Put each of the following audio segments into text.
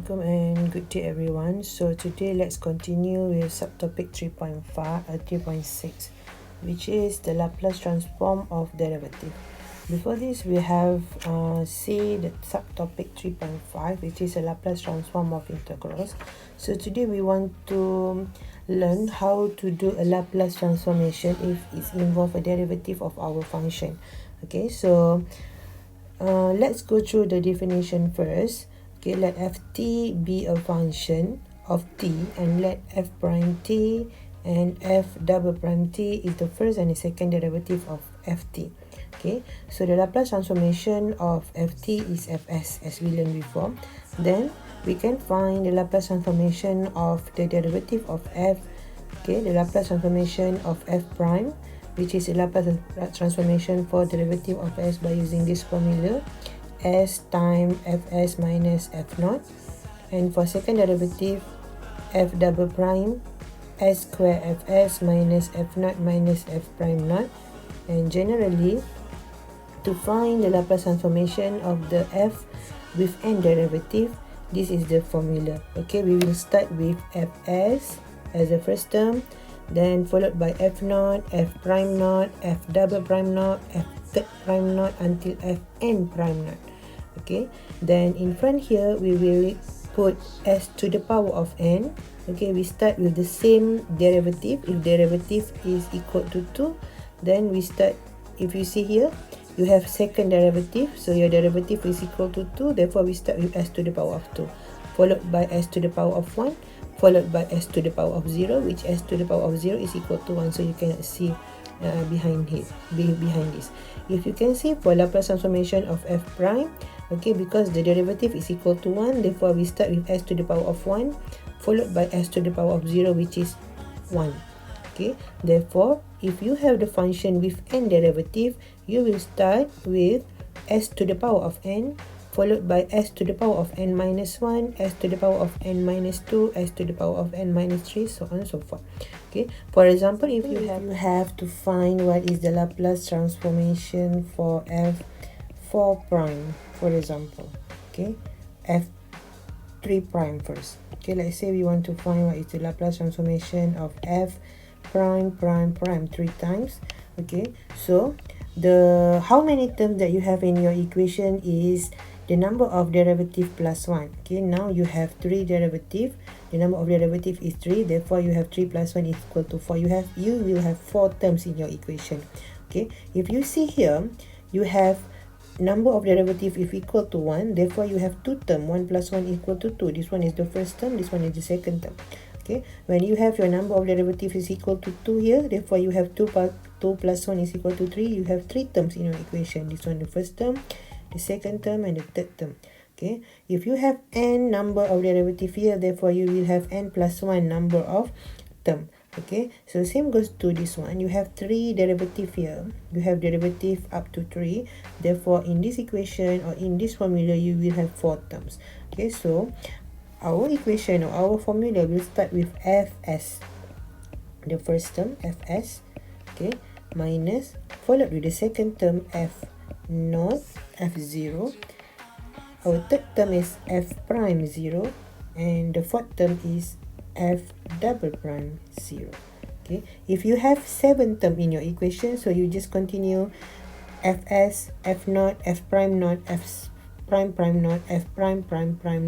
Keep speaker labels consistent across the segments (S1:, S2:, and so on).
S1: Assalamualaikum and good day everyone. So today let's continue with subtopic 3.6, which is the Laplace transform of derivative. Before this we have see the subtopic 3.5, which is a Laplace transform of integrals. So today we want to learn how to do a Laplace transformation if it involves a derivative of our function. Okay, so let's go through the definition first. Okay, let ft be a function of t, and let f prime t and f double prime t is the first and the second derivative of ft. Okay, so the Laplace transformation of ft is fs, as we learned before. Then we can find the Laplace transformation of the derivative of f. Okay, the Laplace transformation of f prime, which is a Laplace transformation for derivative of s by using this formula, s times fs minus f naught. And for second derivative, f double prime, s square fs minus f naught minus f prime naught. And generally, to find the Laplace transformation of the f with n derivative, this is the formula. Okay, we will start with fs as the first term, then followed by f naught, f prime naught, f double prime naught, f third prime naught until fn prime naught. Okay, then in front here we will put s to the power of n. Okay, we start with the same derivative. If derivative is equal to 2, then we start, if you see here, you have second derivative, so your derivative is equal to 2, therefore we start with s to the power of 2, followed by s to the power of 1, followed by s to the power of 0, which s to the power of 0 is equal to 1, so you cannot see behind this. If you can see, for Laplace transformation of f prime, okay, because the derivative is equal to 1, therefore we start with s to the power of 1, followed by s to the power of 0, which is 1. Okay, therefore if you have the function with n derivative, you will start with s to the power of n, followed by s to the power of n minus 1, s to the power of n minus 2, s to the power of n minus 3, so on and so forth. Okay, for example, if you have to find what is the Laplace transformation for f4 prime, for example, okay, f3 prime first. Okay, let's say we want to find what is the Laplace transformation of f prime 3 times. Okay, so the how many terms that you have in your equation is the number of derivative plus 1. Okay, now you have 3 derivative. The number of derivative is 3, therefore you have 3 plus 1 is equal to 4. You will have 4 terms in your equation. Okay, if you see here, you have number of derivative is equal to 1, therefore you have 2 terms. 1 plus 1 equal to 2. This one is the first term, this one is the second term. Okay, when you have your number of derivative is equal to 2 here, therefore you have 2 plus 1 is equal to 3. You have 3 terms in your equation. This one the first term, the second term, and the third term. Okay, if you have n number of derivative here, therefore you will have n plus 1 number of term. Okay, so same goes to this one. You have 3 derivative here. You have derivative up to 3. Therefore, in this equation or in this formula, you will have 4 terms. Okay, so our equation or our formula will start with fs, the first term fs, okay, minus, followed with the second term f naught, f0. Our third term is f prime 0, and the fourth term is f double prime 0. Okay, if you have 7 terms in your equation, so you just continue fs, f naught, f prime naught, f prime naught, f prime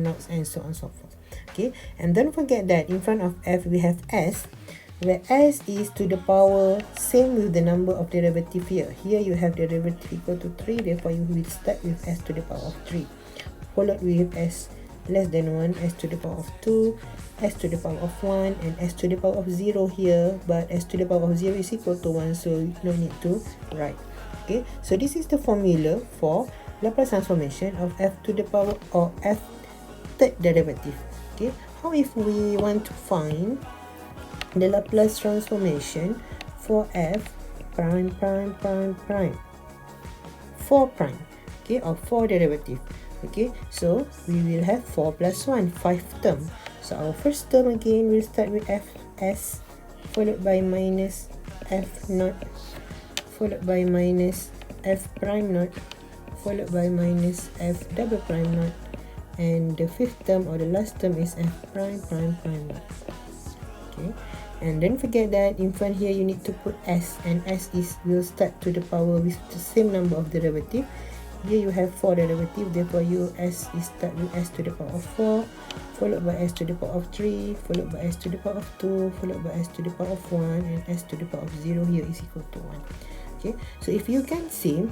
S1: naught, and so on and so forth. Okay, and don't forget that in front of f we have s, where s is to the power same with the number of derivative here. Here you have derivative equal to 3, therefore you will start with s to the power of 3, followed with s less than 1, s to the power of 2, s to the power of 1, and s to the power of 0 here, but s to the power of 0 is equal to 1, so you no need to write. Okay, so this is the formula for Laplace transformation of f to the power or f third derivative. Okay, how if we want to find the Laplace transformation for f prime 4 prime, okay, or 4 derivative. Okay, so we will have 4 plus 1, 5 term. So our first term again will start with fs, followed by minus f naught, followed by minus f prime naught, followed by minus f double prime naught, and the fifth term or the last term is f prime prime prime naught. Okay, and don't forget that in front here you need to put s, and s will start to the power with the same number of derivative. Here you have 4 derivative, therefore s is start with s to the power of 4, followed by s to the power of 3, followed by s to the power of 2, followed by s to the power of 1, and s to the power of 0 here is equal to 1. Okay, so if you can see,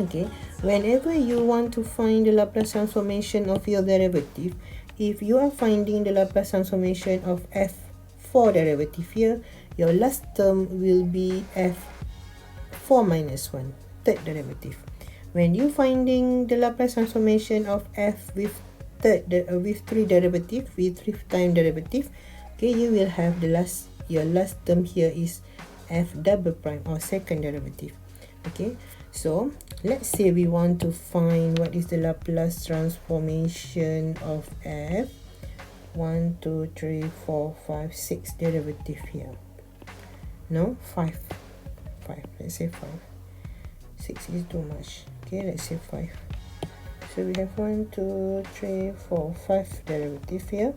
S1: okay, whenever you want to find the Laplace transformation of your derivative, if you are finding the Laplace transformation of f4 derivative here, your last term will be f4 minus 1, third derivative. When you finding the Laplace transformation of f with 3 derivative, with 3 time derivative, okay, you will have your last term here is f double prime or second derivative. Okay, so let's say we want to find what is the Laplace transformation of f 1, 2, 3, 4, 5, 6 derivative here. No, 5. Let's say 5. 6 is too much. Okay, let's say 5. So we have 1, 2, 3, 4, 5 derivative here.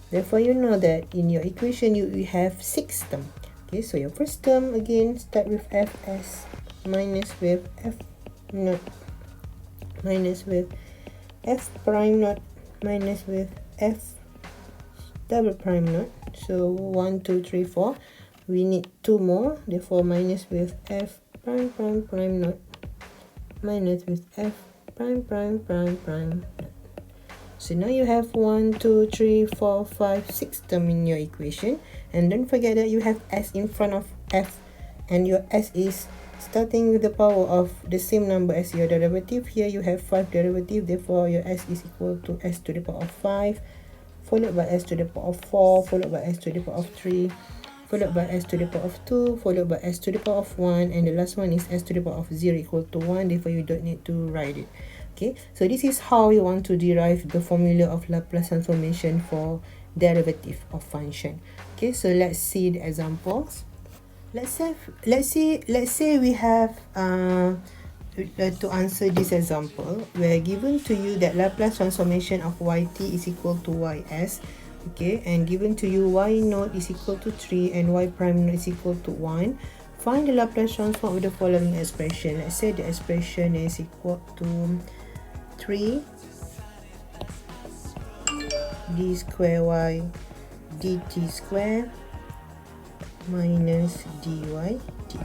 S1: Therefore, you know that in your equation you have 6 term. Okay, so your first term again start with fs minus with f naught minus with f prime naught minus with f double prime naught. So 1, 2, 3, 4. We need 2 more. Therefore, minus with f prime prime prime naught minus with f prime prime prime prime. So now you have 1, 2, 3, 4, 5, 6 term in your equation, and don't forget that you have s in front of f, and your s is starting with the power of the same number as your derivative. Here you have 5 derivative, therefore your s is equal to s to the power of 5, followed by s to the power of 4, followed by s to the power of 3, followed by s to the power of 2, followed by s to the power of 1, and the last one is s to the power of 0 equal to 1, therefore you don't need to write it. Okay, so this is how you want to derive the formula of Laplace transformation for derivative of function. Okay, so let's see the examples. Let's say we have to answer this example, we're given to you that Laplace transformation of yt is equal to ys. Okay, and given to you y naught is equal to 3 and y prime naught is equal to 1. Find the Laplace transform of the following expression. Let's say the expression is equal to 3 d square y dt square minus dy dt.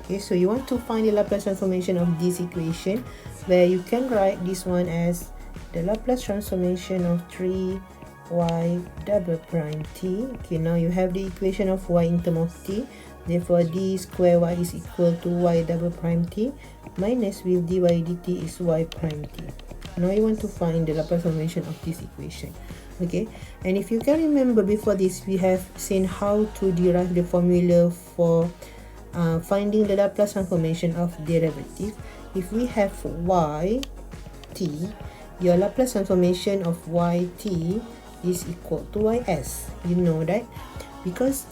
S1: Okay, so you want to find the Laplace transformation of this equation, where you can write this one as the Laplace transformation of 3 y double prime t. Okay, now you have the equation of y in terms of t, therefore d square y is equal to y double prime t minus with dy dt is y prime t. Now you want to find the Laplace transformation of this equation. Okay, and if you can remember, before this we have seen how to derive the formula for finding the Laplace transformation of derivative. If we have yt, your Laplace transformation of yt is equal to ys. You know that because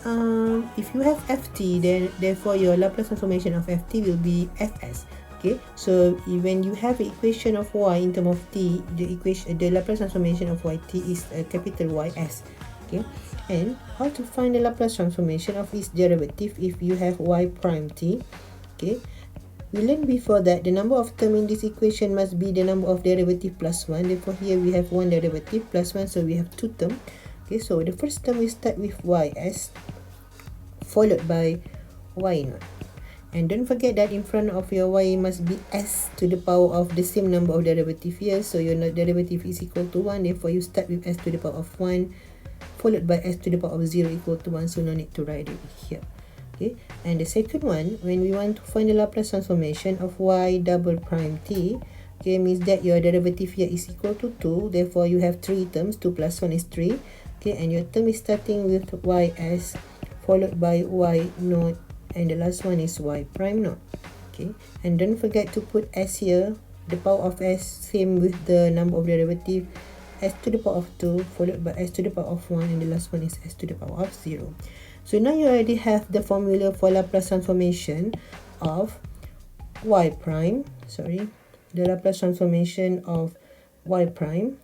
S1: if you have ft, then therefore your Laplace transformation of ft will be fs. Okay, so when you have an equation of y in terms of t, the Laplace transformation of yt is a capital ys. Okay, and how to find the Laplace transformation of its derivative if you have y prime t? Okay, we learned before that the number of term in this equation must be the number of derivative plus 1. Therefore here we have 1 derivative plus 1, so we have 2 term. Okay, so the first term we start with ys followed by y naught, and don't forget that in front of your y must be s to the power of the same number of derivative here, so your derivative is equal to 1, therefore you start with s to the power of 1 followed by s to the power of 0 equal to 1, so no need to write it here. Okay, and the second one, when we want to find the Laplace transformation of y double prime t, okay, means that your derivative here is equal to 2, therefore you have 3 terms, 2 plus 1 is 3. Okay, and your term is starting with ys followed by y naught, and the last one is y prime naught. Okay, and don't forget to put s here, the power of s same with the number of derivative, s to the power of 2 followed by s to the power of 1, and the last one is s to the power of 0. So now you already have the formula for Laplace transformation of the Laplace transformation of y prime.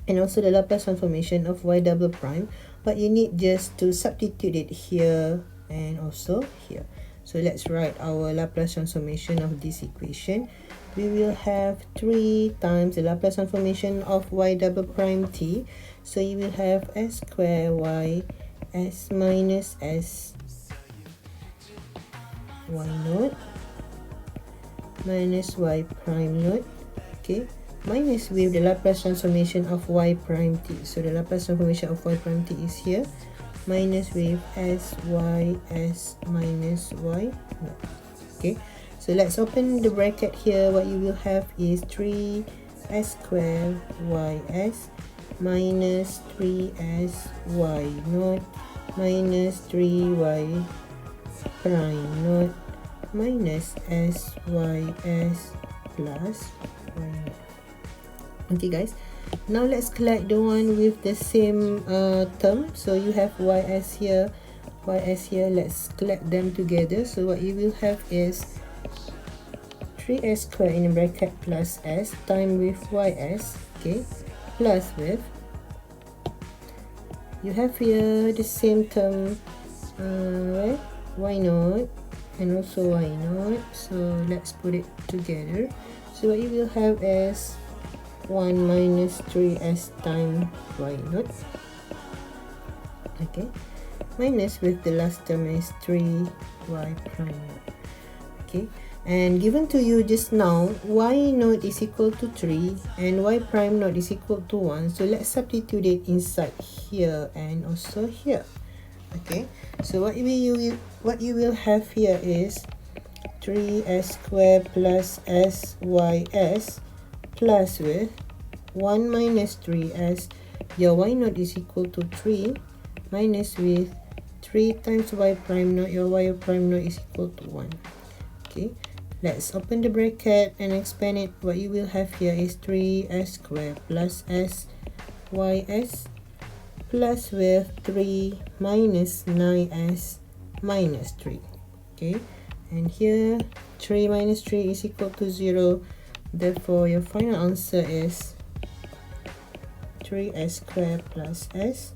S1: and also the Laplace transformation of y double prime, but you need just to substitute it here and also here. So let's write our Laplace transformation of this equation. We will have 3 times the Laplace transformation of y double prime t. So you will have s square y s minus s y naught minus y prime naught, okay, minus with the Laplace transformation of y prime t. So the Laplace transformation of y prime t is here, minus with s y s minus y naught. Okay, so let's open the bracket here. What you will have is 3s square ys minus 3s y naught minus 3y prime naught minus s y s plus y naught. Okay guys, now let's collect the one with the same term. So you have ys here, let's collect them together. So what you will have is 3s square in the bracket plus s time with ys, okay, plus with, you have here the same term, y naught and also y naught. So let's put it together. So what you will have is 1 minus 3s times y naught, okay, minus with the last term is 3y prime naught, okay. And given to you just now, y naught is equal to 3 and y prime naught is equal to 1. So let's substitute it inside here and also here. Okay, so what you will have here is 3s square plus sys plus with 1 minus 3s, your y naught is equal to 3, minus with 3 times y prime naught, your y prime naught is equal to 1. Okay, let's open the bracket and expand it. What you will have here is 3s square plus sys plus with 3 minus 9s minus 3. Okay, and here 3 minus 3 is equal to 0. Therefore, your final answer is 3s square plus sys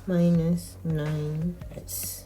S1: minus 9s.